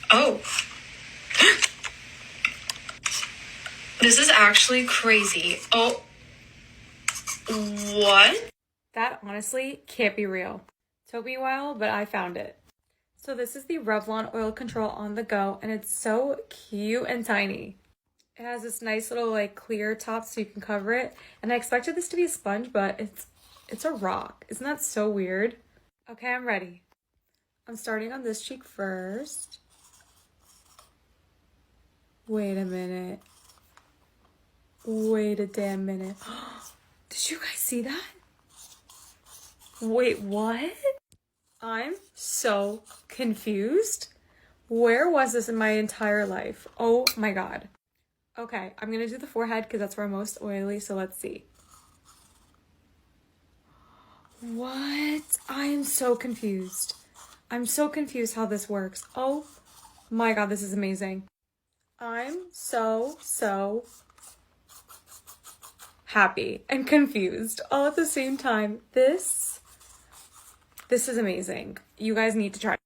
Oh. This is actually crazy. Oh. What? That honestly can't be real. Took me a while, but I found it. So this is the Revlon Oil Control on the go, and it's so cute and tiny. It has this nice little like clear top so you can cover it. And I expected this to be a sponge, but it's a rock. Isn't that so weird? Okay, I'm ready. I'm starting on this cheek first. Wait a minute. Wait a damn minute. Did you guys see that? Wait, what? I'm so confused. Where was this in my entire life? Oh my god. Okay, I'm gonna do the forehead because that's where I'm most oily, so let's see. What? I am so confused. I'm so confused how this works. Oh my god, this is amazing. I'm so happy and confused all at the same time. This is amazing. You guys need to try.